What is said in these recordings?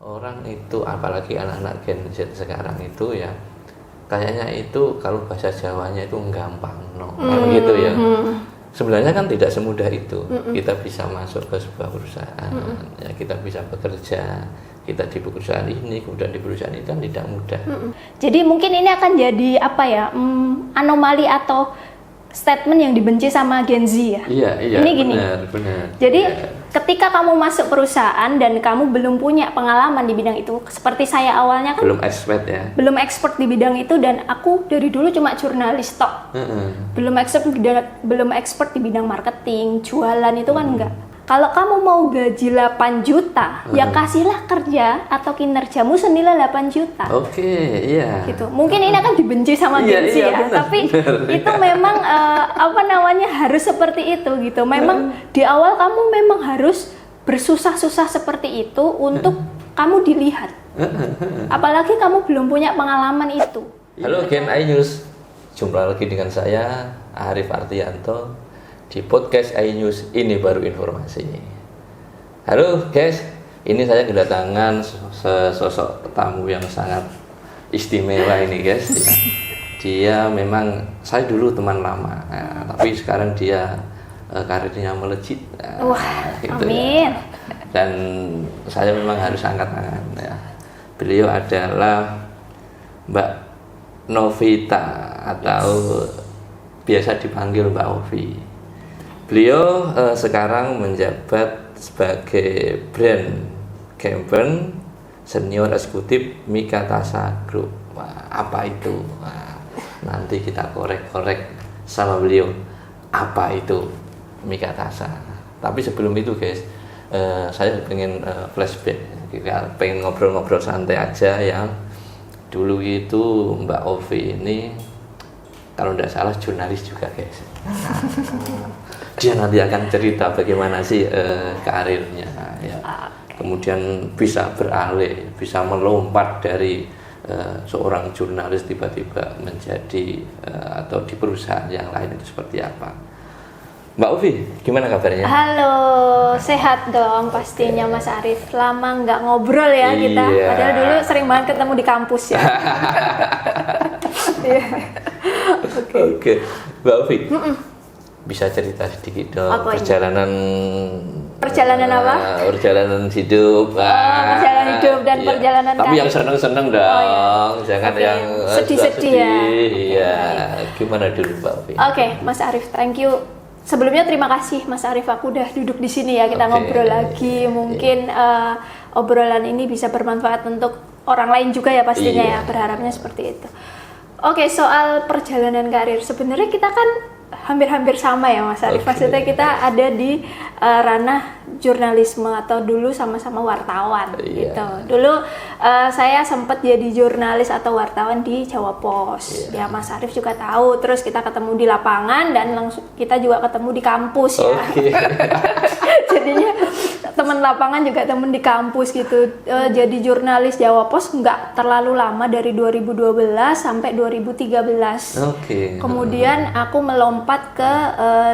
Orang itu apalagi anak-anak Gen Z sekarang itu ya kayaknya itu kalau bahasa Jawanya itu gampang gitu ya. Sebenarnya kan tidak semudah itu. Kita bisa masuk ke sebuah perusahaan, ya kita bisa bekerja, kita di perusahaan ini, kemudian di perusahaan itu kan tidak mudah. Jadi mungkin ini akan jadi apa ya, anomali atau statement yang dibenci sama Gen Z ya. Iya, ini gini. Benar. Jadi ketika kamu masuk perusahaan dan kamu belum punya pengalaman di bidang itu, seperti saya awalnya kan belum expert ya. Belum expert di bidang itu, dan aku dari dulu cuma jurnalis tok. Belum expert di bidang marketing, jualan itu kan enggak. Kalau kamu mau gaji 8 juta, ya kasihlah kerja atau kinerjamu senilai 8 juta. Oke, iya. Gitu. Mungkin ini akan dibenci sama Gen Z ya, benar, tapi itu memang harus seperti itu gitu. Memang di awal kamu memang harus bersusah-susah seperti itu untuk kamu dilihat. Apalagi kamu belum punya pengalaman itu. Halo Gen iNews, jumpa lagi dengan saya Arif Artianto di podcast iNews, ini baru informasi. Halo guys, ini saya kedatangan sosok tamu yang sangat istimewa ini guys. Dia memang saya dulu teman lama, tapi sekarang dia karirnya melejit. Wah, gitu amin. Ya. Dan saya memang harus angkat tangan ya. Beliau adalah Mbak Novita atau biasa dipanggil Mbak Ovi. Beliau sekarang menjabat sebagai brand campaign senior eksekutif Mikatasa Group. Wah, apa itu? Wah, nanti kita korek-korek sama beliau apa itu Mikatasa. Tapi sebelum itu guys, saya pengen flashback, kita pengen ngobrol-ngobrol santai aja ya. Dulu itu Mbak Ovi ini kalau tidak salah jurnalis juga guys. Dia nanti akan cerita bagaimana sih karirnya ya. Kemudian bisa beralih, bisa melompat dari seorang jurnalis tiba-tiba menjadi atau di perusahaan yang lain itu seperti apa. Mbak Ovi, gimana kabarnya? Halo, sehat dong pastinya Mas Arif. Lama nggak ngobrol ya kita. Iya. Padahal dulu sering banget ketemu di kampus ya. Oke. Mbak Ovi. Bisa cerita sedikit dong perjalanan apa? Perjalanan hidup. Perjalanan hidup dan iya. perjalanan tapi karir. yang seneng-seneng dong, jangan yang sedih-sedih ya. Iya. Gimana dulu Mbak Ovi? Oke, Mas Arif, thank you. Sebelumnya terima kasih Mas Arif, aku udah duduk di sini ya, kita ngobrol lagi. Mungkin obrolan ini bisa bermanfaat untuk orang lain juga ya pastinya ya, berharapnya seperti itu. Oke, soal perjalanan karir, sebenarnya kita kan hampir-hampir sama ya Mas Arif. Maksudnya kita ada di ranah jurnalisme atau dulu sama-sama wartawan gitu. Dulu saya sempat jadi jurnalis atau wartawan di Jawa Pos. Ya Mas Arif juga tahu. Terus kita ketemu di lapangan dan langsung kita juga ketemu di kampus ya. Jadinya teman lapangan juga teman di kampus gitu. Jadi jurnalis Jawa Pos nggak terlalu lama, dari 2012 sampai 2013. Kemudian aku melompat ke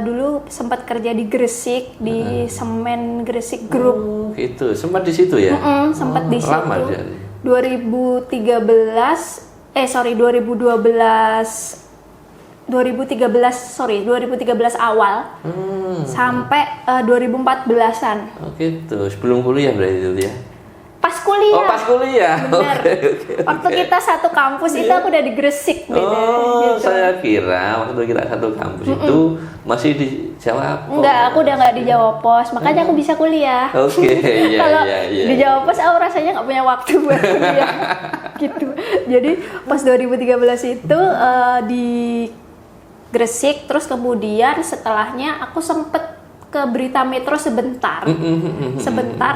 dulu sempat kerja di Gresik, di Semen Gresik Group. Itu sempat di situ ya? Sempat di situ. Lama dia. 2013 awal sampai 2014-an. Oh gitu, sebelum kuliah berarti itu ya? Pas kuliah. Oh, pas kuliah. Bener. Waktu kita satu kampus itu aku udah di Gresik. Gitu. Saya kira waktu kita satu kampus itu masih di Jawa Pos. Enggak, aku udah nggak di Jawa Pos, makanya aku bisa kuliah. Kalau di Jawa Pos aku rasanya nggak punya waktu buat kuliah. Gitu. Jadi pas 2013 itu di Gresik, terus kemudian setelahnya aku sempet ke Berita Metro sebentar.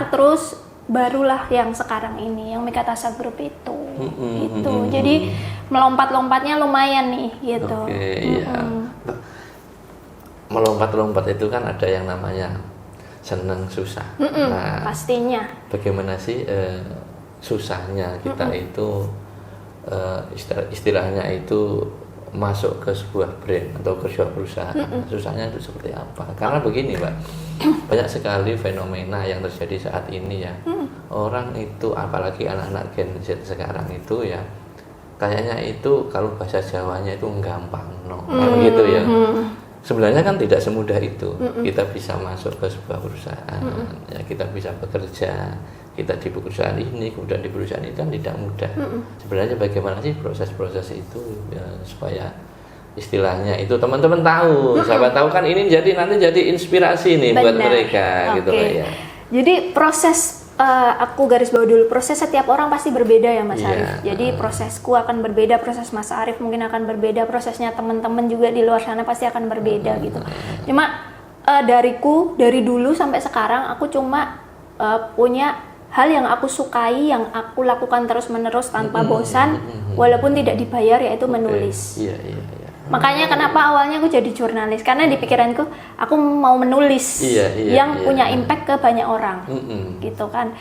Terus barulah yang sekarang ini, yang Mikatasa Group itu. Gitu. Jadi melompat-lompatnya lumayan nih gitu. Melompat-lompat itu kan ada yang namanya senang susah. Nah, pastinya. Bagaimana sih susahnya kita itu istilahnya itu masuk ke sebuah brand atau ke sebuah perusahaan, susahnya itu seperti apa? Karena begini, Mbak, banyak sekali fenomena yang terjadi saat ini ya. Orang itu, apalagi anak-anak Gen Z sekarang itu ya, kayaknya itu kalau bahasa Jawanya itu gampang, gitu ya. Sebenarnya kan tidak semudah itu. Kita bisa masuk ke sebuah perusahaan, ya kita bisa bekerja, kita di perusahaan ini, kemudian di perusahaan itu kan tidak mudah. Sebenarnya bagaimana sih proses-proses itu ya, supaya istilahnya itu teman-teman tahu, siapa tahu kan ini nanti jadi inspirasi nih buat mereka gitu ya. Jadi proses aku garis bawah dulu, proses setiap orang pasti berbeda ya Mas Arif. Jadi prosesku akan berbeda, proses Mas Arif mungkin akan berbeda, prosesnya teman-teman juga di luar sana pasti akan berbeda gitu. Cuma dari dulu sampai sekarang aku cuma punya hal yang aku sukai, yang aku lakukan terus-menerus tanpa bosan, walaupun tidak dibayar, yaitu menulis. Makanya kenapa awalnya aku jadi jurnalis, karena di pikiranku aku mau menulis yang punya impact ke banyak orang, gitu kan.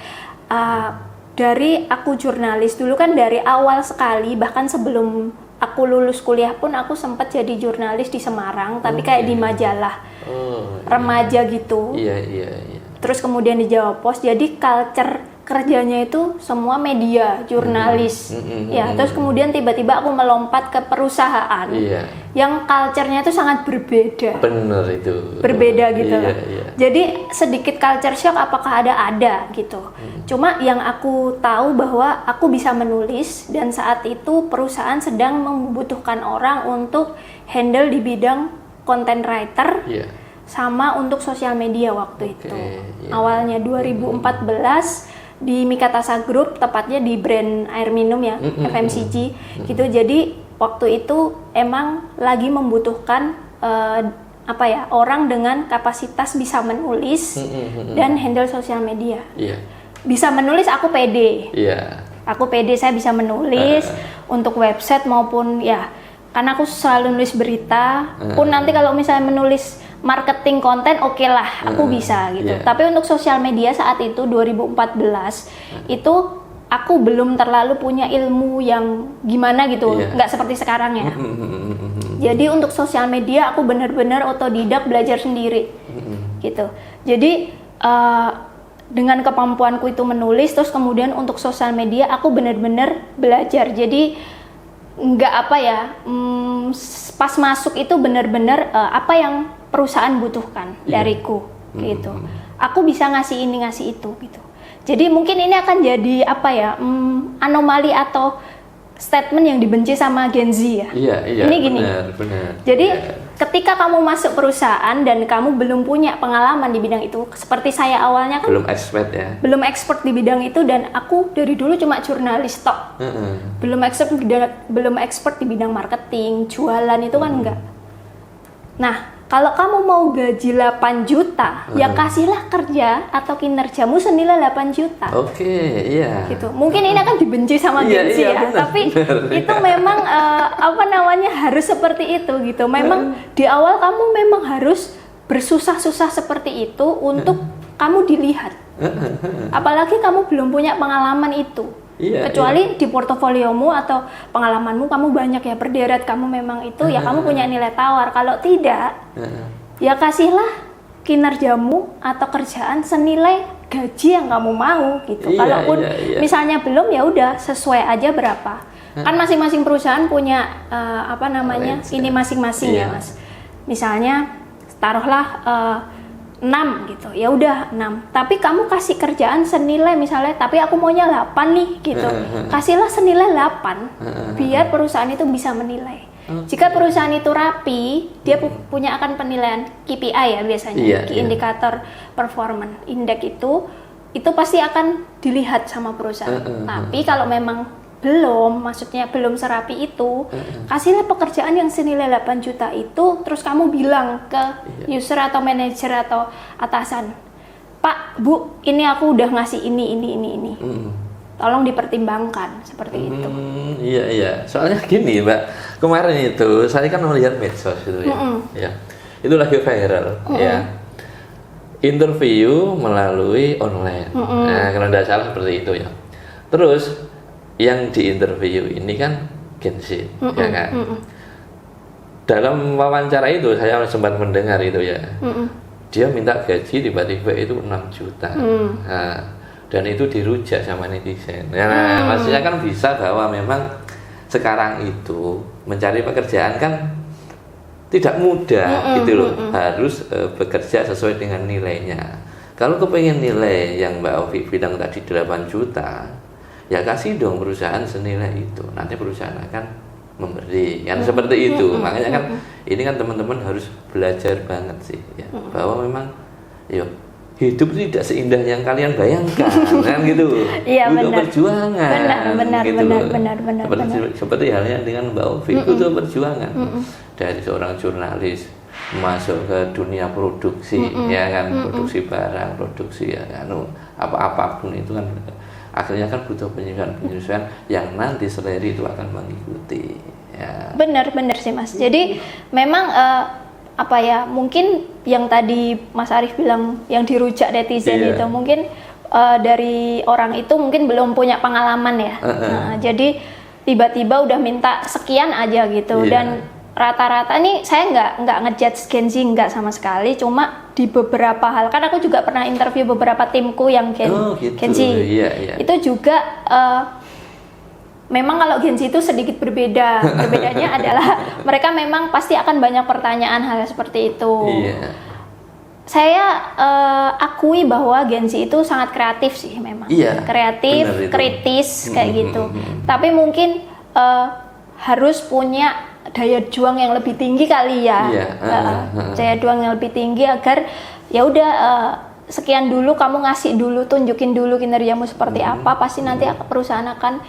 Dari aku jurnalis dulu kan dari awal sekali, bahkan sebelum aku lulus kuliah pun aku sempat jadi jurnalis di Semarang, tapi kayak di majalah remaja gitu. Terus kemudian di Jawa Pos, jadi culture kerjanya itu semua media, jurnalis, ya. Terus kemudian tiba-tiba aku melompat ke perusahaan, yang culture-nya itu sangat berbeda. Bener itu. Berbeda gitu. Jadi sedikit culture shock apakah ada gitu. Cuma yang aku tahu bahwa aku bisa menulis, dan saat itu perusahaan sedang membutuhkan orang untuk handle di bidang content writer. Sama untuk sosial media waktu itu. Awalnya 2014 di Mikatasa Group, tepatnya di brand air minum ya, FMCG gitu. Jadi waktu itu emang lagi membutuhkan orang dengan kapasitas bisa menulis dan handle sosial media. Bisa menulis, aku pede. Aku pede, saya bisa menulis untuk website maupun ya, karena aku selalu nulis berita. Pun nanti kalau misalnya menulis marketing konten, oke lah, aku bisa gitu. Tapi untuk sosial media saat itu 2014 itu aku belum terlalu punya ilmu yang gimana gitu, nggak seperti sekarang ya. Jadi untuk sosial media aku benar-benar otodidak, belajar sendiri gitu. Jadi dengan kemampuanku itu menulis, terus kemudian untuk sosial media aku benar-benar belajar. Jadi nggak pas masuk itu benar-benar apa yang perusahaan butuhkan dariku gitu. Aku bisa ngasih ini, ngasih itu gitu. Jadi mungkin ini akan jadi anomali atau statement yang dibenci sama Gen Z ya. Ini gini. Benar. Jadi ketika kamu masuk perusahaan dan kamu belum punya pengalaman di bidang itu, seperti saya awalnya kan belum expert di bidang itu, dan aku dari dulu cuma jurnalis tok. Belum expert di bidang marketing, jualan itu kan enggak. Nah, kalau kamu mau gaji 8 juta, ya kasihlah kerja atau kinerjamu senilai 8 juta. Gitu. Mungkin ini akan dibenci sama Gen Z ya, tapi itu memang harus seperti itu gitu. Memang di awal kamu memang harus bersusah-susah seperti itu untuk kamu dilihat. Apalagi kamu belum punya pengalaman itu. Kecuali di portofoliomu atau pengalamanmu kamu banyak ya, berderet kamu memang itu ya kamu punya nilai tawar. Kalau tidak, ya kasihlah kinerjamu atau kerjaan senilai gaji yang kamu mau gitu. Kalaupun misalnya belum, ya udah sesuai aja berapa. Kan masing-masing perusahaan punya ini masing-masing ya Mas. Misalnya taruhlah 6 gitu, ya udah 6. Tapi kamu kasih kerjaan senilai misalnya, tapi aku maunya 8 nih gitu. Kasihlah senilai 8 biar perusahaan itu bisa menilai. Jika perusahaan itu rapi, dia punya akan penilaian KPI ya biasanya, Key Indicator Performance Index itu pasti akan dilihat sama perusahaan. Tapi kalau memang maksudnya belum serapi itu, kasihlah pekerjaan yang senilai 8 juta itu, terus kamu bilang ke user atau manajer atau atasan, Pak, Bu, ini aku udah ngasih ini. Tolong dipertimbangkan, seperti itu. Soalnya gini Mbak, kemarin itu saya kan melihat medsos itu ya. Itu lagi viral ya. Interview melalui online. Nah, kalau tidak salah seperti itu ya. Terus yang diinterview ini kan Gen Z, ya kan? dalam wawancara itu saya sempat mendengar itu ya. Dia minta gaji tiba-tiba itu 6 juta. Nah, dan itu dirujak sama netizen. Nah, maksudnya kan bisa bahwa memang sekarang itu mencari pekerjaan kan tidak mudah gitu loh. Harus bekerja sesuai dengan nilainya. Kalau kepengen nilai yang Mbak Ovi bilang tadi 8 juta, ya kasih dong perusahaan senilai itu. Nanti perusahaan akan memberi kan seperti itu. Makanya kan ini kan teman-teman harus belajar banget sih ya, bahwa memang yuk hidup tidak seindah yang kalian bayangkan kan gitu. Iya, butuh benar. perjuangan Benar, gitu. benar. Seperti halnya dengan Mbak Ovi, butuh perjuangan dari seorang jurnalis masuk ke dunia produksi ya kan, produksi barang, produksi ya kan, apapun itu kan akhirnya kan butuh penyesuaian yang nanti seleri itu akan mengikuti ya. Benar sih Mas. Jadi memang apa ya, mungkin yang tadi Mas Arief bilang yang dirujak netizen itu mungkin dari orang itu mungkin belum punya pengalaman ya. Nah, jadi tiba-tiba udah minta sekian aja gitu. Dan rata-rata nih saya nggak ngejudge Gen Z, nggak sama sekali, cuma di beberapa hal kan aku juga pernah interview beberapa timku yang Gen Z. Itu juga memang kalau Gen Z itu sedikit berbeda. Perbedaannya adalah mereka memang pasti akan banyak pertanyaan hal seperti itu. Saya akui bahwa Gen Z itu sangat kreatif sih memang. Kreatif, kritis kayak gitu. Tapi mungkin harus punya daya juang yang lebih tinggi kali ya. Daya juang yang lebih tinggi agar ya udah sekian dulu, kamu ngasih dulu, tunjukin dulu kinerjamu seperti apa, pasti nanti perusahaan akan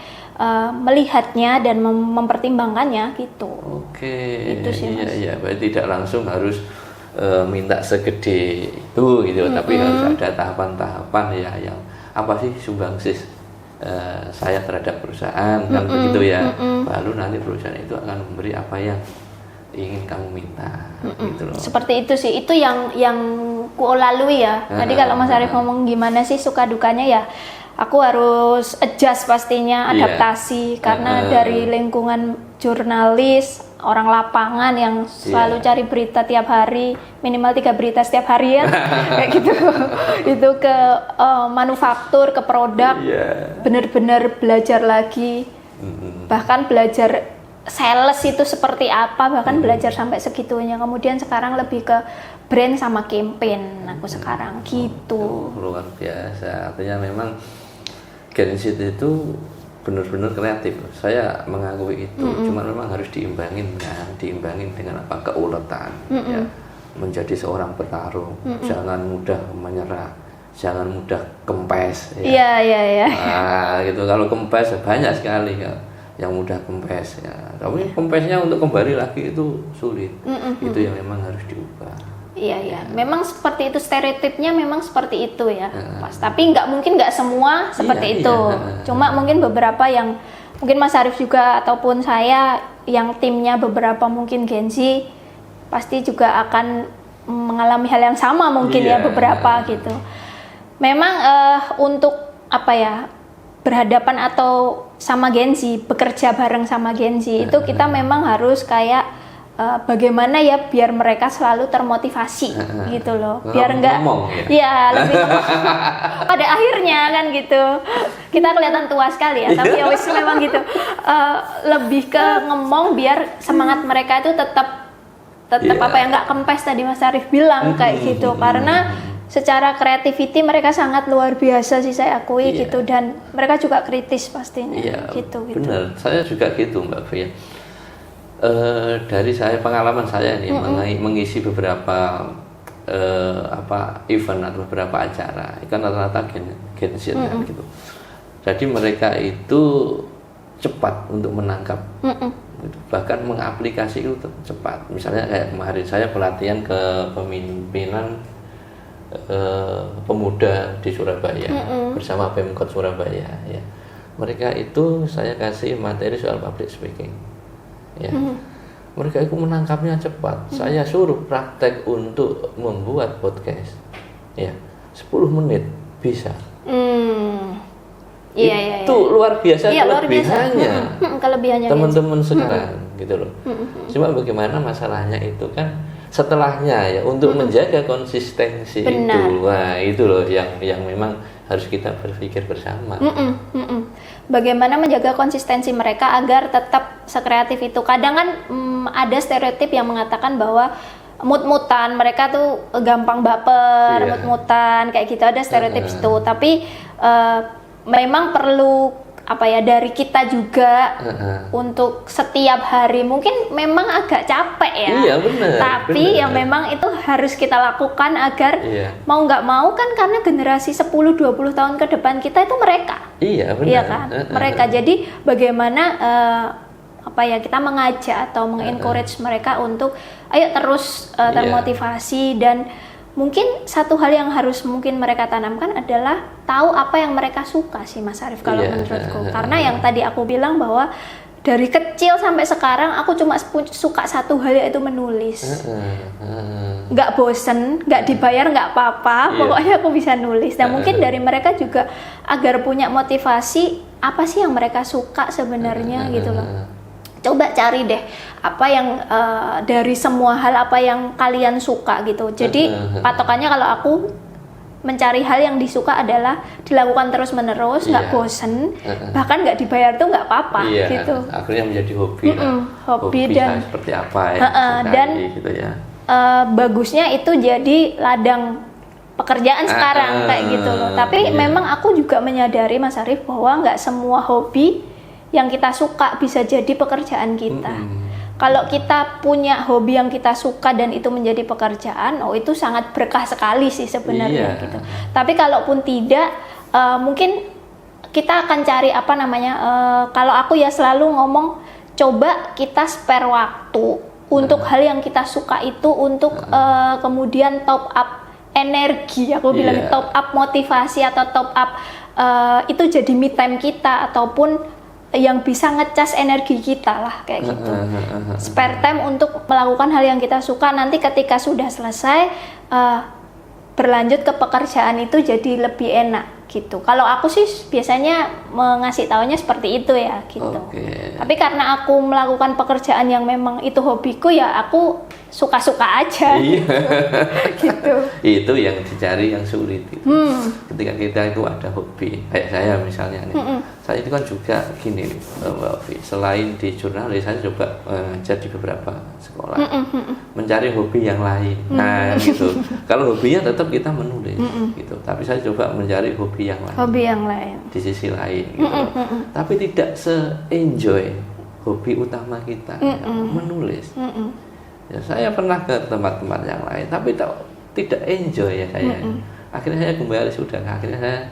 melihatnya dan mempertimbangkannya gitu. Itu sih Mas. Iya, berarti tidak langsung harus minta segede itu gitu, tapi harus ada tahapan-tahapan ya, yang apa sih sumbangsis saya terhadap perusahaan kan begitu ya. Lalu nanti perusahaan itu akan memberi apa yang ingin kamu minta gitu loh. Seperti itu sih, itu yang ku lalui ya. Tadi kalau Mas Arief ngomong gimana sih suka dukanya ya, aku harus adjust pastinya, adaptasi karena dari lingkungan jurnalis, orang lapangan yang selalu cari berita tiap hari, minimal 3 berita setiap hari ya, kayak gitu. Itu ke manufaktur, ke produk, benar-benar belajar lagi, bahkan belajar sales itu seperti apa, bahkan belajar sampai segitunya. Kemudian sekarang lebih ke brand sama campaign aku sekarang gitu. Luar biasa, artinya memang Gen Z itu benar-benar kreatif. Saya mengakui itu, cuma memang harus diimbangin dengan apa, keuletan ya. Menjadi seorang petarung, jangan mudah menyerah, jangan mudah kempes ya. Nah, gitu. Kalau kempes banyak sekali ya yang mudah kempes ya. Tapi kempesnya untuk kembali lagi itu sulit. Itu yang memang harus diubah. Iya. Memang seperti itu, stereotipnya memang seperti itu ya. Tapi nggak semua seperti itu. Cuma mungkin beberapa yang mungkin Mas Arief juga ataupun saya yang timnya beberapa mungkin Gen Z pasti juga akan mengalami hal yang sama mungkin ya beberapa gitu. Memang untuk apa ya, berhadapan atau sama Gen Z, bekerja bareng sama Gen Z itu kita memang harus kayak bagaimana ya biar mereka selalu termotivasi gitu loh, biar enggak lebih pada akhirnya kan gitu, kita kelihatan tua sekali ya, tapi ya wis memang gitu, lebih ke ngomong biar semangat mereka itu tetap apa yang nggak kempes tadi Mas Arief bilang kayak gitu, karena secara creativity mereka sangat luar biasa sih saya akui gitu, dan mereka juga kritis pastinya gitu. Benar, saya juga gitu Mbak Fia. Dari saya pengalaman saya ini mengisi beberapa event atau beberapa acara, kan rata-rata Gen Z kan gitu. Jadi mereka itu cepat untuk menangkap, bahkan mengaplikasi itu cepat. Misalnya kayak kemarin saya pelatihan kepemimpinan pemuda di Surabaya bersama Pemkot Surabaya ya. Mereka itu saya kasih materi soal public speaking. Ya. Mereka itu menangkapnya cepat. Saya suruh praktek untuk membuat podcast. Ya, 10 menit bisa. Iya. Itu luar biasa kelebihannya. Kelebihannya teman-teman sekarang gitu loh. Cuma bagaimana masalahnya itu kan setelahnya ya untuk menjaga konsistensi itu. Wah, itu loh yang memang harus kita berpikir bersama. Bagaimana menjaga konsistensi mereka agar tetap sekreatif itu. Kadang kan ada stereotip yang mengatakan bahwa mut-mutan, mereka tuh gampang baper, mut-mutan kayak gitu, ada stereotip itu. Tapi memang perlu dari kita juga untuk setiap hari, mungkin memang agak capek ya. Iya, benar. Tapi yang memang itu harus kita lakukan agar mau nggak mau kan, karena generasi 10-20 tahun ke depan kita itu mereka. Iya, benar. Iya kan? Mereka. Jadi bagaimana kita mengajak atau mengencourage mereka untuk ayo terus termotivasi. Dan mungkin satu hal yang harus mungkin mereka tanamkan adalah tahu apa yang mereka suka sih Mas Arief, kalau menurutku. Karena yang tadi aku bilang bahwa dari kecil sampai sekarang aku cuma suka satu hal, yaitu menulis. Nggak bosen, nggak dibayar nggak apa-apa, pokoknya aku bisa nulis. Dan mungkin dari mereka juga agar punya motivasi, apa sih yang mereka suka sebenarnya gitu loh. Coba cari deh apa yang dari semua hal apa yang kalian suka gitu. Jadi patokannya kalau aku mencari hal yang disuka adalah dilakukan terus menerus, nggak bosen, bahkan nggak dibayar tuh nggak apa-apa gitu. Akhirnya menjadi hobi. Hobi dan seperti apa ya? Dan gitu ya. Bagusnya itu jadi ladang pekerjaan sekarang kayak gitu loh. Tapi memang aku juga menyadari Mas Arief bahwa nggak semua hobi yang kita suka bisa jadi pekerjaan kita. Kalau kita punya hobi yang kita suka dan itu menjadi pekerjaan, itu sangat berkah sekali sih sebenarnya gitu. Tapi kalaupun tidak, mungkin kita akan cari kalau aku ya selalu ngomong, coba kita spare waktu untuk hal yang kita suka itu, untuk kemudian top up energi, aku bilang top up motivasi atau top up itu jadi me time kita, ataupun yang bisa ngecas energi kita lah kayak gitu. Spare time untuk melakukan hal yang kita suka, nanti ketika sudah selesai berlanjut ke pekerjaan itu jadi lebih enak gitu. Kalau aku sih biasanya mengasih taunya seperti itu ya gitu. Tapi karena aku melakukan pekerjaan yang memang itu hobiku, ya aku suka-suka aja gitu. Itu yang dicari, yang sulit gitu. Ketika kita itu ada hobi, kayak saya misalnya nih, saya itu kan juga gini Mbak Ovi, selain di jurnalis saya coba jadi beberapa sekolah, mencari hobi yang lain. Nah gitu, kalau hobinya tetap kita menulis gitu, tapi saya coba mencari hobi yang lain di sisi lain gitu. Tapi tidak se-enjoy hobi utama kita menulis. Ya, saya pernah ke tempat-tempat yang lain, tapi tidak enjoy ya saya. Akhirnya saya kembali akhirnya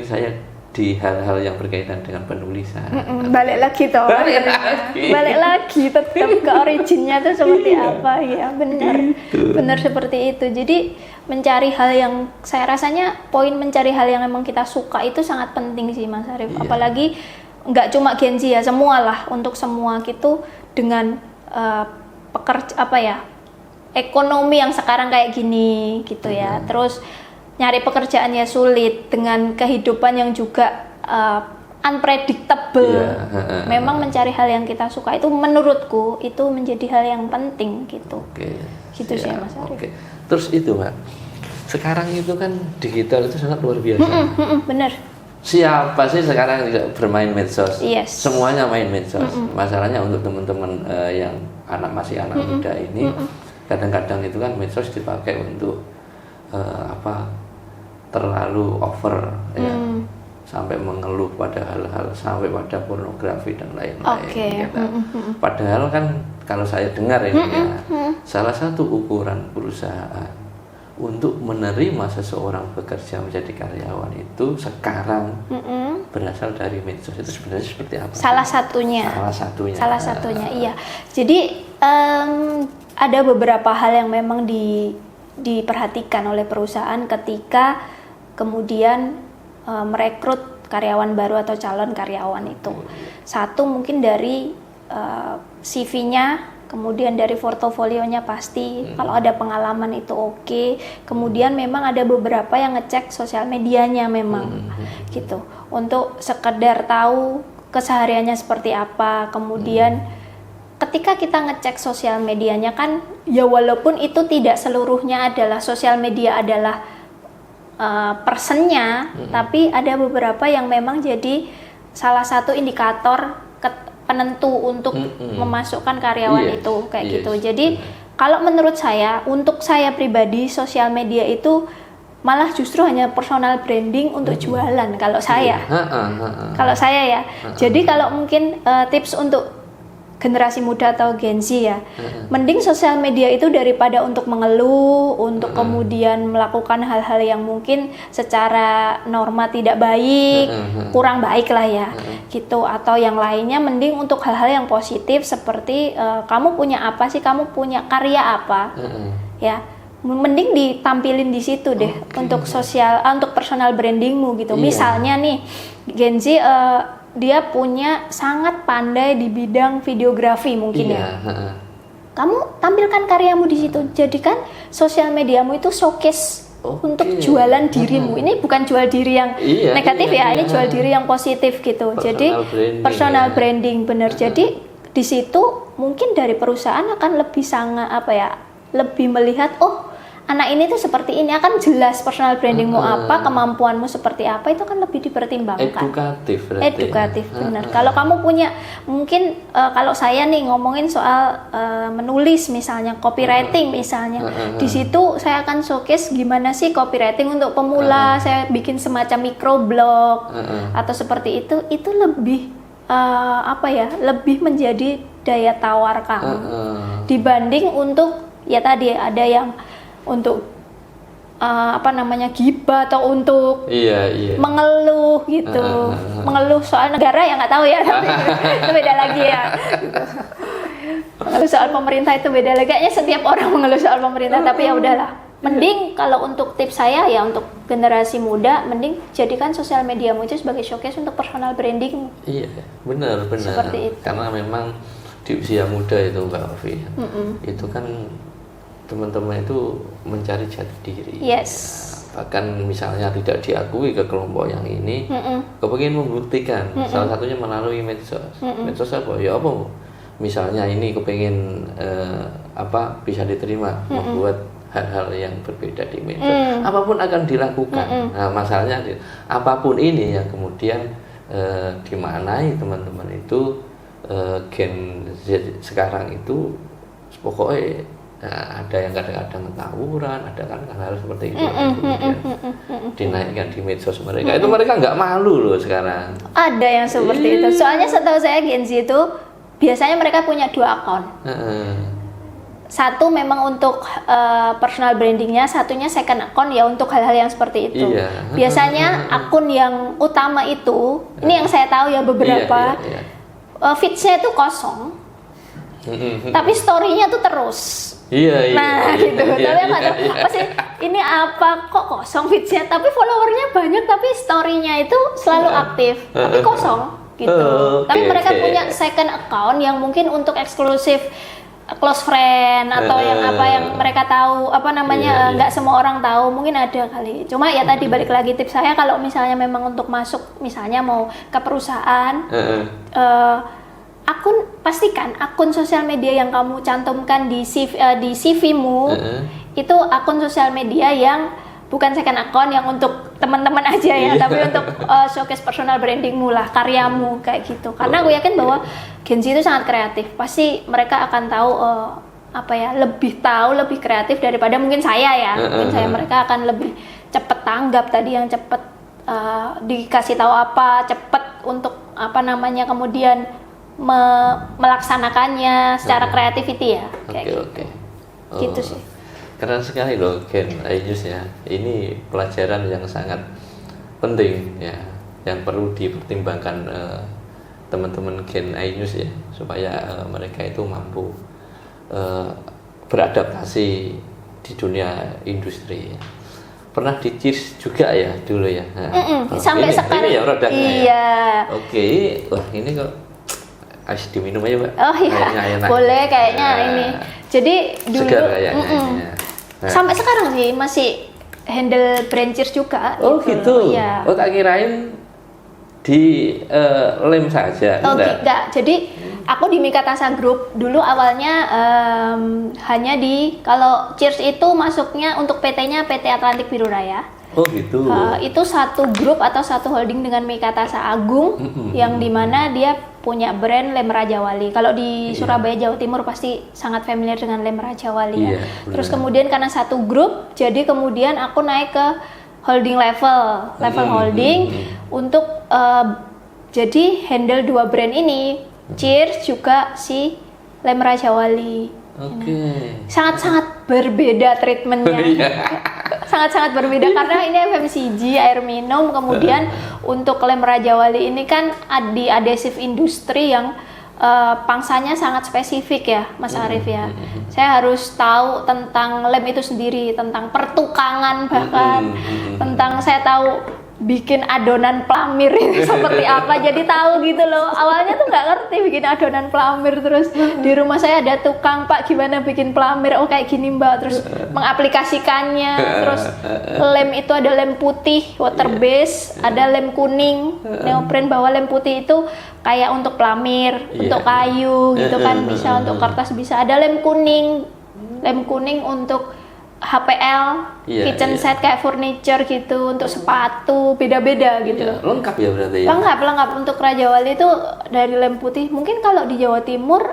saya di hal-hal yang berkaitan dengan penulisan. Balik lagi tetap ke originnya tuh seperti apa ya, benar seperti itu. Jadi mencari hal yang saya rasanya mencari hal yang memang kita suka itu sangat penting sih Mas Arief. Apalagi nggak cuma Gen Z ya, semualah, untuk semua gitu, dengan ekonomi yang sekarang kayak gini gitu ya. Terus nyari pekerjaannya sulit, dengan kehidupan yang juga unpredictable. Memang mencari hal yang kita suka itu menurutku itu menjadi hal yang penting gitu. Gitu sih Mas Arief. Terus itu Mbak, sekarang itu kan digital itu sangat luar biasa. Bener. Siapa sih sekarang juga bermain medsos? Semuanya main medsos. Masalahnya untuk teman-teman yang masih anak muda ini, kadang-kadang itu kan medsos dipakai untuk terlalu over ya, sampai mengeluh pada hal-hal, sampai pada pornografi dan lain-lain. Padahal kan kalau saya dengar ini salah satu ukuran perusahaan untuk menerima seseorang bekerja menjadi karyawan itu sekarang berasal dari medsos. Itu sebenarnya seperti apa? Salah satunya, iya. Jadi ada beberapa hal yang memang diperhatikan oleh perusahaan ketika kemudian merekrut karyawan baru atau calon karyawan itu. Satu, mungkin dari CV-nya kemudian dari portofolionya pasti, kalau ada pengalaman itu oke. Kemudian memang ada beberapa yang ngecek sosial medianya memang, gitu, untuk sekedar tahu kesehariannya seperti apa. Kemudian ketika kita ngecek sosial medianya kan, ya walaupun itu tidak seluruhnya adalah sosial media adalah personnya, tapi ada beberapa yang memang jadi salah satu indikator penentu untuk memasukkan karyawan itu kayak gitu. Jadi kalau menurut saya, untuk saya pribadi sosial media itu malah justru hanya personal branding untuk jualan kalau saya. Kalau saya ya. Jadi kalau mungkin tips untuk generasi muda atau Gen Z ya, mending sosial media itu daripada untuk mengeluh, untuk kemudian melakukan hal-hal yang mungkin secara norma tidak baik, kurang baik lah ya, gitu, atau yang lainnya, mending untuk hal-hal yang positif seperti kamu punya apa sih, kamu punya karya apa, ya, mending ditampilin di situ deh untuk sosial, untuk personal brandingmu gitu. Misalnya nih Gen Z dia punya sangat pandai di bidang videografi mungkin ya. Kamu tampilkan karyamu di situ. Jadikan sosial mediamu itu showcase untuk jualan dirimu. Ini bukan jual diri yang negatif ya, ini jual diri yang positif gitu. Jadi personal branding bener. Jadi di situ mungkin dari perusahaan akan lebih sangat lebih melihat, oh anak ini tuh seperti ini, akan jelas personal brandingmu apa, kemampuanmu seperti apa, itu kan lebih dipertimbangkan. Edukatif berarti. Edukatif, benar. Kalau kamu punya, mungkin kalau saya nih ngomongin soal menulis misalnya, copywriting misalnya, di situ saya akan showcase gimana sih copywriting untuk pemula, saya bikin semacam microblog atau seperti itu lebih lebih menjadi daya tawar kamu dibanding untuk ya tadi ada yang untuk gibah atau untuk mengeluh gitu, mengeluh soal negara ya nggak tahu ya, tapi itu beda lagi ya. Mengeluh soal pemerintah itu beda lagi. Kayaknya setiap orang mengeluh soal pemerintah, tapi ya udahlah. Mending kalau untuk tips saya ya untuk generasi muda, mending jadikan sosial mediamu itu sebagai showcase untuk personal branding. Iya, benar. Seperti itu. Karena memang di usia muda itu Mbak Ovi, itu kan teman-teman itu mencari jati diri. Yes. Bahkan misalnya tidak diakui ke kelompok yang ini, kepengin membuktikan. Salah satunya melalui medsos. Medsos apa? Ya apa? Misalnya ini kepengin bisa diterima, membuat hal-hal yang berbeda di medsos. Apapun akan dilakukan. Nah, masalahnya apapun ini yang kemudian dimaknai teman-teman itu Gen Z sekarang itu pokoknya ada yang kadang-kadang tawuran, ada kan hal seperti itu kemudian dinaikkan di medsos mereka. Itu mereka nggak malu loh sekarang. Ada yang seperti itu. Soalnya setahu saya Gen Z itu biasanya mereka punya 2 akun. Satu memang untuk personal brandingnya, satunya second account ya untuk hal-hal yang seperti itu. Biasanya akun yang utama itu, ini yang saya tahu ya beberapa, feeds-nya itu kosong, tapi story-nya tuh terus. Nah gitu. Tapi nggak tahu pasti ini apa kok kosong feeds-nya, tapi followernya banyak, tapi story-nya itu selalu aktif, tapi kosong gitu. Tapi mereka punya second account yang mungkin untuk eksklusif close friend atau yang mereka tahu nggak semua orang tahu, mungkin ada kali. Cuma ya tadi balik lagi tips saya, kalau misalnya memang untuk masuk misalnya mau ke perusahaan, pastikan akun sosial media yang kamu cantumkan di CV-mu itu akun sosial media yang bukan second account yang untuk teman-teman aja ya, tapi untuk showcase personal brandingmu lah, karyamu kayak gitu. Karena aku yakin bahwa Gen Z itu sangat kreatif, pasti mereka akan tahu lebih kreatif daripada mungkin saya ya. Mungkin mereka akan lebih cepat tanggap tadi, yang cepat dikasih tahu cepat untuk kemudian melaksanakannya secara creativity ya. Oke. Gitu sih. Keren sekali loh Gen iNews ya. Ini pelajaran yang sangat penting ya, yang perlu dipertimbangkan teman-teman Gen iNews ya, supaya mereka itu mampu beradaptasi di dunia industri ya. Pernah di Cheers juga ya dulu ya. Sampai sekarang. Ini ya produknya. Iya. Ya. Oke. Wah, ini kok es diminum aja Mbak. Oh iya, Kayaknya enak. boleh kayaknya ini. Jadi dulu Segar kayaknya. Nah. sampai sekarang sih masih handle brand Cheers juga. Oh gitu. Iya. Oh tak kirain di lem saja. Oh enggak. Jadi aku di Mikatasa Group dulu awalnya hanya di kalau Cheers itu masuknya untuk PT-nya PT Atlantik Biru Raya. Oh gitu. Itu satu grup atau satu holding dengan Mikatasa Agung yang dimana dia punya brand lem Raja Wali. Kalau di Surabaya Jawa Timur pasti sangat familiar dengan lem Raja Wali ya. Terus kemudian karena satu grup, jadi kemudian aku naik ke holding level holding untuk jadi handle dua brand ini, Cheers juga si lem Raja Wali. Oke. Sangat-sangat berbeda treatmentnya. Sangat-sangat berbeda karena ini FMCG air minum, kemudian untuk lem Raja Wali ini kan di adhesive industri yang pangsanya sangat spesifik ya Mas Arief ya. Saya harus tahu tentang lem itu sendiri, tentang pertukangan bahkan tentang saya tahu bikin adonan plamir itu seperti apa, jadi tahu gitu loh. Awalnya tuh nggak ngerti bikin adonan plamir, terus di rumah saya ada tukang, Pak gimana bikin plamir, oh kayak gini Mbak, terus mengaplikasikannya. Terus lem itu ada lem putih water base, ada lem kuning neoprene, bahwa lem putih itu kayak untuk plamir, untuk kayu gitu kan, bisa untuk kertas, bisa ada lem kuning untuk HPL, kitchen set kayak furniture gitu, untuk sepatu, beda-beda gitu. Lengkap ya berarti ya? Lengkap. Untuk Raja Wali itu dari lem putih, mungkin kalau di Jawa Timur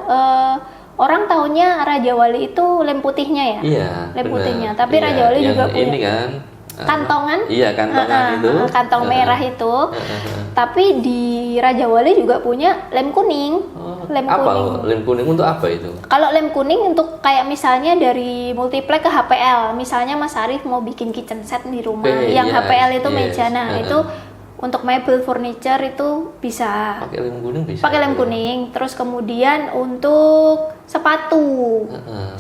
orang taunya Raja Wali itu lem putihnya ya? Iya, lem putihnya, tapi Raja Wali juga punya ini kan kantongan? Iya, kantongan itu. Kantong merah itu. Tapi di Raja Wali juga punya lem kuning. Lem kuning. Lem kuning untuk apa itu? Kalau lem kuning untuk kayak misalnya dari multiplex ke HPL. Misalnya Mas Arief mau bikin kitchen set di rumah, yang HPL itu meja. Nah, itu untuk mebel furniture itu bisa pakai lem kuning, bisa. Pakai lem kuning. Terus kemudian untuk sepatu.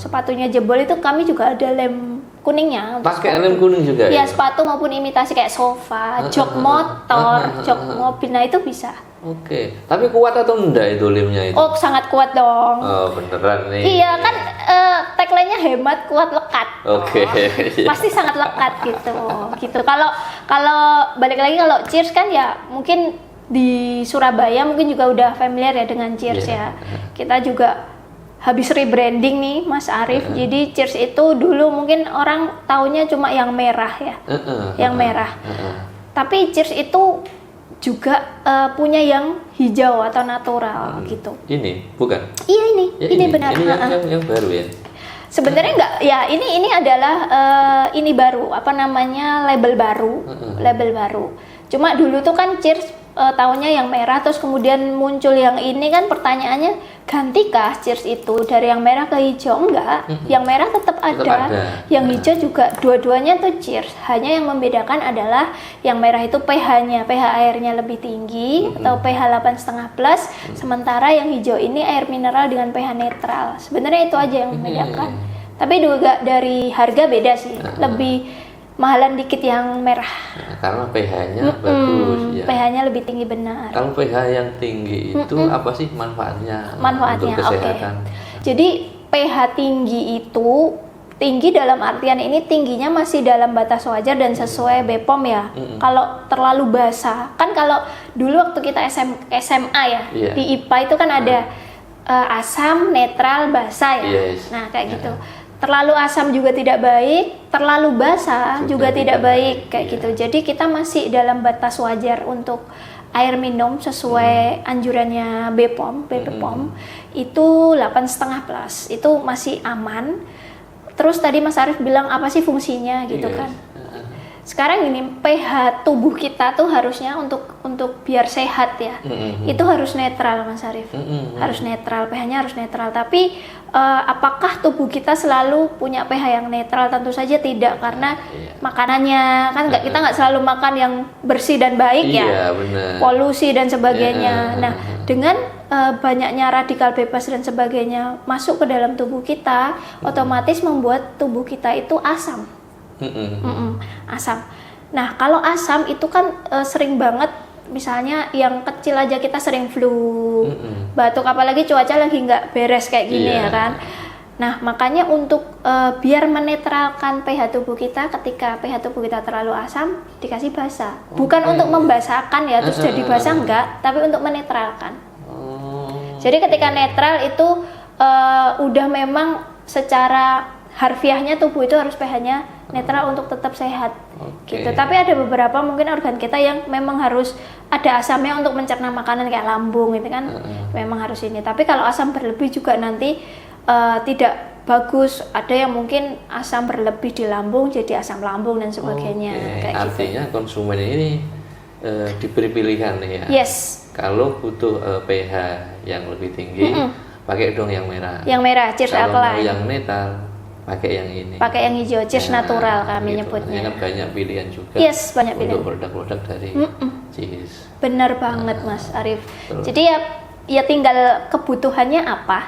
Sepatunya jebol itu kami juga ada lem kuningnya. Pakai lem kuning juga ya? Sepatu maupun imitasi kayak sofa, jok motor, jok mobil, nah itu bisa. Oke, tapi kuat atau enggak itu lemnya itu? Oh, sangat kuat dong. Oh, beneran nih. Iya kan, tagline-nya hemat, kuat, lekat. Oke. Pasti sangat lekat gitu. Kalau balik lagi kalau Cheers kan ya mungkin di Surabaya mungkin juga udah familiar ya dengan Cheers ya. Kita juga habis rebranding nih Mas Arief. Jadi Cheers itu dulu mungkin orang taunya cuma yang merah ya. Yang merah. Tapi Cheers itu juga punya yang hijau atau natural gitu. Ini bukan? Iya ini benar. Ini yang baru ya. Sebenarnya enggak ya, ini adalah ini baru, apa namanya, label baru. Cuma dulu tuh kan Cheers tahunnya yang merah, terus kemudian muncul yang ini kan, pertanyaannya gantikah Cheers itu dari yang merah ke hijau? Enggak, yang merah tetap ada, yang hijau juga, dua-duanya tuh Cheers. Hanya yang membedakan adalah yang merah itu pH airnya lebih tinggi atau pH 8,5 plus, sementara yang hijau ini air mineral dengan pH netral. Sebenarnya itu aja yang membedakan. Tapi juga dari harga beda sih, lebih mahalan dikit yang merah. Karena pH-nya bagus ya. pH-nya lebih tinggi, benar. Kalau pH yang tinggi itu apa sih manfaatnya? Manfaatnya, untuk kesehatan? Jadi pH tinggi itu tinggi dalam artian ini tingginya masih dalam batas wajar dan sesuai BPOM ya. Kalau terlalu basah, kan kalau dulu waktu kita SMA ya, di IPA itu kan ada asam, netral, basah ya. Nah kayak gitu. Terlalu asam juga tidak baik, terlalu basah juga tidak baik kayak gitu. Jadi kita masih dalam batas wajar untuk air minum sesuai anjurannya BPOM itu 8,5 plus, itu masih aman. Terus tadi Mas Arief bilang apa sih fungsinya gitu kan? Sekarang ini pH tubuh kita tuh harusnya untuk biar sehat ya, itu harus netral Mas Arief, harus netral, pH-nya harus netral. Tapi apakah tubuh kita selalu punya pH yang netral? Tentu saja tidak, karena makanannya kan kita nggak selalu makan yang bersih dan baik ya, polusi dan sebagainya. Nah dengan banyaknya radikal bebas dan sebagainya masuk ke dalam tubuh kita, otomatis membuat tubuh kita itu asam. Asam. Nah kalau asam itu kan sering banget misalnya yang kecil aja kita sering flu, batuk, apalagi cuaca lagi nggak beres kayak gini ya kan. Nah, makanya untuk biar menetralkan pH tubuh kita, ketika pH tubuh kita terlalu asam, dikasih basa. Bukan untuk membasahkan ya, terus jadi basa enggak, tapi untuk menetralkan. Jadi ketika netral itu udah memang secara harfiahnya tubuh itu harus pH-nya netral untuk tetap sehat. Gitu. Tapi ada beberapa mungkin organ kita yang memang harus ada asamnya untuk mencerna makanan kayak lambung itu kan memang harus ini. Tapi kalau asam berlebih juga nanti tidak bagus. Ada yang mungkin asam berlebih di lambung jadi asam lambung dan sebagainya. Kayak artinya gitu. konsumen ini diberi pilihan nih ya. Yes. Kalau butuh pH yang lebih tinggi, pakai dong yang merah. Yang merah, cheers Kalau alkaline. mau yang netral, pakai yang ini. Pakai yang hijau, cheers natural kami gitu. nyebutnya. Kan banyak pilihan juga. Yes, banyak pilihan. Untuk produk-produk dari cheers. Bener banget Mas Arief. Jadi ya tinggal kebutuhannya apa.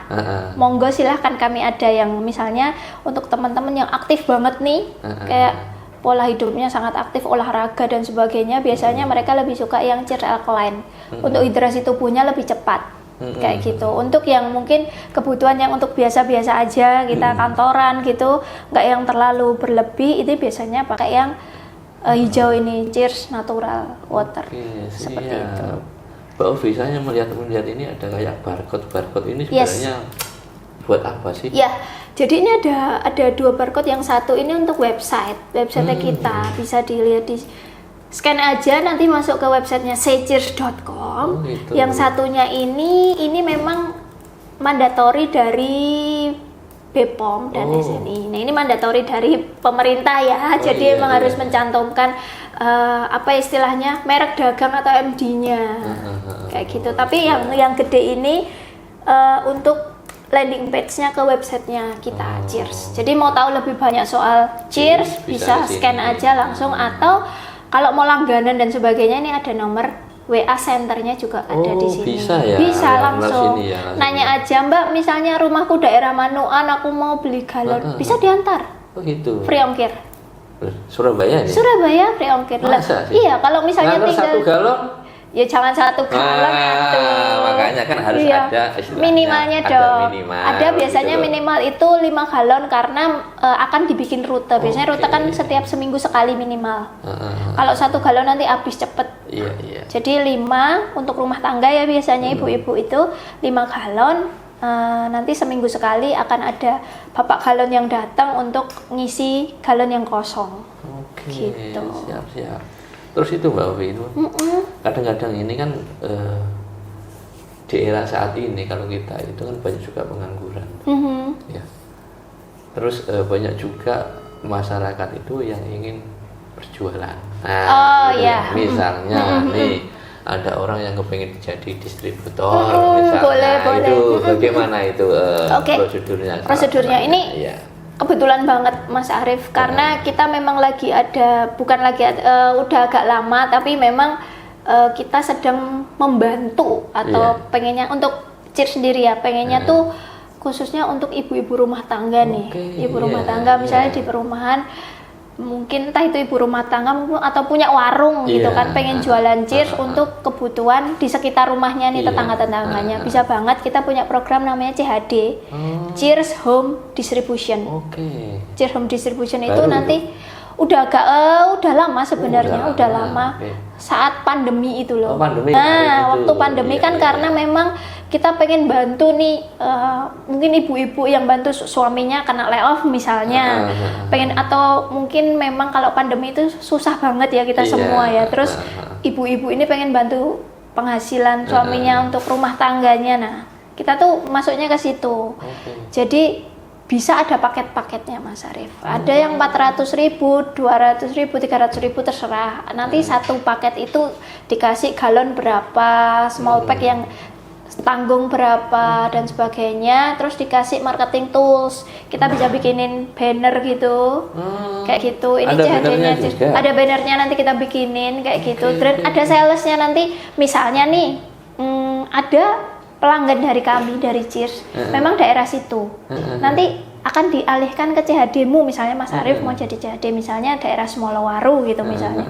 Monggo silahkan, kami ada yang misalnya untuk teman-teman yang aktif banget nih, kayak pola hidupnya sangat aktif, olahraga dan sebagainya, biasanya mereka lebih suka yang cheers alkaline. Untuk hidrasi tubuhnya lebih cepat. Kayak gitu. Untuk yang mungkin kebutuhan yang untuk biasa-biasa aja, kita kantoran gitu, nggak yang terlalu berlebih, itu biasanya pakai yang hijau ini, cheers natural water. Seperti itu. Mbak Ovi, saya melihat ini ada kayak barcode ini sebenarnya buat apa sih? Ya, jadi ini ada 2 barcode. Yang satu ini untuk website kita, bisa dilihat di scan aja, nanti masuk ke websitenya saycheers.com. Gitu. Yang satunya ini memang mandatori dari BPOM dan SNI. Nah, ini mandatori dari pemerintah ya. Jadi emang harus mencantumkan apa istilahnya, merek dagang atau MD-nya. Kayak gitu. Tapi yang gede ini untuk landing page-nya ke websitenya kita, Cheers. Jadi mau tahu lebih banyak soal Cheers, bisa scan aja langsung, atau kalau mau langganan dan sebagainya, ini ada nomor WA centernya juga ada di sini. Bisa ya? Bisa langsung. Sini ya, langsung. Nanya aja, Mbak, misalnya rumahku daerah Manuan, aku mau beli galon, bisa diantar. Oh gitu. Free ongkir. Surabaya nih? Surabaya free ongkir. Masa sih? Iya, kalau misalnya ngantar tinggal 1 galon? Ya jangan 1 galon itu. Makanya kan harus ada minimalnya dong. Minimal, ada biasanya gitu. Minimal itu 5 galon karena akan dibikin rute. Biasanya rute kan setiap seminggu sekali minimal. Kalau 1 galon nanti habis cepet. Iya. Jadi 5 untuk rumah tangga ya, biasanya ibu-ibu itu 5 galon. Nanti seminggu sekali akan ada bapak galon yang datang untuk ngisi galon yang kosong. Gitu. Siap. Terus itu Mbak Ovi, itu kadang-kadang ini kan di era saat ini kalau kita itu kan banyak juga pengangguran, ya. Terus banyak juga masyarakat itu yang ingin berjualan. Nah, misalnya nih ada orang yang kepengen jadi distributor, misalnya. Boleh. Itu bagaimana itu prosedurnya? Prosedurnya ini. Ya. Kebetulan banget Mas Arief, karena kita memang lagi ada, udah agak lama, tapi memang kita sedang membantu atau pengennya untuk Cheers sendiri ya, pengennya tuh khususnya untuk ibu-ibu rumah tangga nih, ibu rumah tangga misalnya di perumahan, mungkin entah itu ibu rumah tangga atau punya warung gitu kan, pengen jualan Cheers untuk kebutuhan di sekitar rumahnya nih, tetangga-tetangganya. Bisa banget, kita punya program namanya CHD, Cheers Home Distribution. Cheers Home Distribution itu nanti udah lama sebenarnya, udah lama. Saat pandemi itu loh. Waktu pandemi kan karena memang kita pengen bantu nih, mungkin ibu-ibu yang bantu suaminya kena layoff misalnya, pengen, atau mungkin memang kalau pandemi itu susah banget ya kita semua ya. Terus ibu-ibu ini pengen bantu penghasilan suaminya untuk rumah tangganya. Nah, kita tuh masuknya ke situ. Jadi bisa ada paket-paketnya Mas Arief. Ada yang 400.000, 200.000, 300.000 terserah. Nanti satu paket itu dikasih galon berapa, small pack yang tanggung berapa dan sebagainya. Terus dikasih marketing tools. Kita bisa bikinin banner gitu. Kayak gitu. Ini CHD-nya. Ada bannernya nanti kita bikinin kayak gitu. Dan ada salesnya nanti. Misalnya nih, ada pelanggan dari kami, dari Cheers, memang daerah situ, nanti akan dialihkan ke CHD-mu, misalnya Mas Arief mau jadi CHD misalnya daerah Semolowaru gitu misalnya.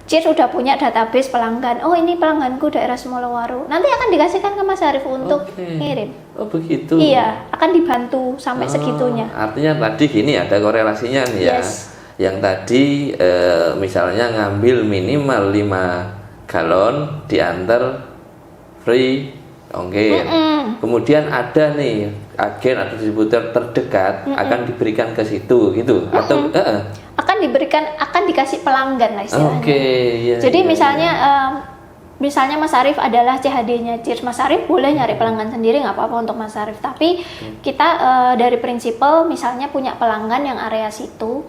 Cheers udah punya database pelanggan. Oh, ini pelangganku daerah Semolowaru. Nanti akan dikasihkan ke Mas Arief untuk ngirim. Oh begitu. Iya, akan dibantu sampai segitunya. Artinya tadi gini ada korelasinya nih ya. Yes. Yang tadi misalnya ngambil minimal 5 galon diantar free ongkir. Kemudian ada nih agen atau distributor terdekat akan diberikan ke situ gitu atau akan dikasih pelanggan lah istilahnya. iya, Jadi iya, misalnya Mas Arief adalah CHD-nya Cheers, Mas Arief boleh nyari pelanggan sendiri nggak apa-apa untuk Mas Arief. Tapi kita dari prinsipal misalnya punya pelanggan yang area situ,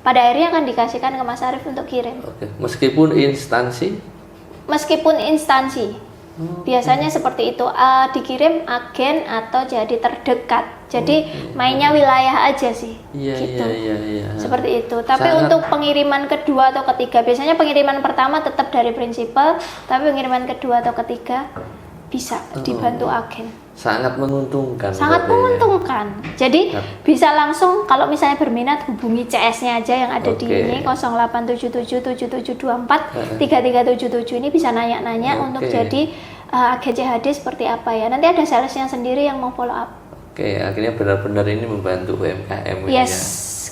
pada akhirnya akan dikasihkan ke Mas Arief untuk kirim. Oke. Meskipun instansi. Biasanya seperti itu, dikirim agen atau jadi terdekat. Jadi mainnya wilayah aja sih. Iya, gitu. iya. Seperti itu. Tapi untuk pengiriman kedua atau ketiga, biasanya pengiriman pertama tetap dari prinsipal, tapi pengiriman kedua atau ketiga bisa dibantu agen. Sangat menguntungkan. Sangat menguntungkan. Jadi bisa langsung kalau misalnya berminat hubungi CS-nya aja yang ada di ini 087777243377 ini bisa nanya-nanya untuk jadi agen CHD seperti apa ya. Nanti ada salesnya sendiri yang mau follow up. Oke, akhirnya benar-benar ini membantu UMKM Yes,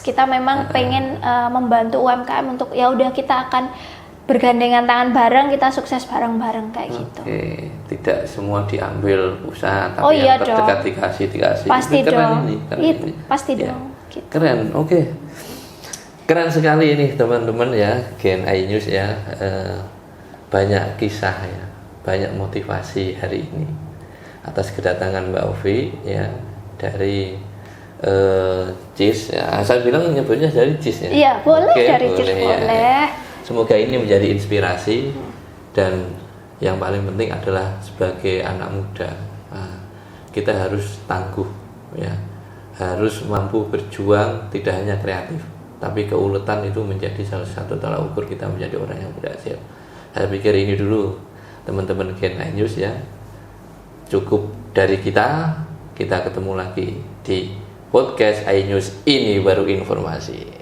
ya. kita memang pengen membantu UMKM untuk ya udah kita akan bergandengan tangan bareng, kita sukses bareng-bareng kayak gitu. Oke, tidak semua diambil usaha, tapi Oh iya yang terdekat dong. dikasih. Pasti Keren dong. ini, keren Itu, ini. pasti Ya. dong. Gitu. Keren, oke. Keren sekali ini teman-teman ya, Gen iNews ya. Banyak kisah ya, banyak motivasi hari ini atas kedatangan Mbak Ovi ya dari CIS ya. Saya bilang nyebutnya dari CIS ya. Iya, boleh Oke, dari CIS ya. boleh. Semoga ini menjadi inspirasi dan yang paling penting adalah sebagai anak muda kita harus tangguh ya, harus mampu berjuang, tidak hanya kreatif tapi keuletan itu menjadi salah satu tolak ukur kita menjadi orang yang berhasil. Saya pikir ini dulu teman-teman Gen iNews ya, cukup dari kita ketemu lagi di podcast iNews, ini baru informasi.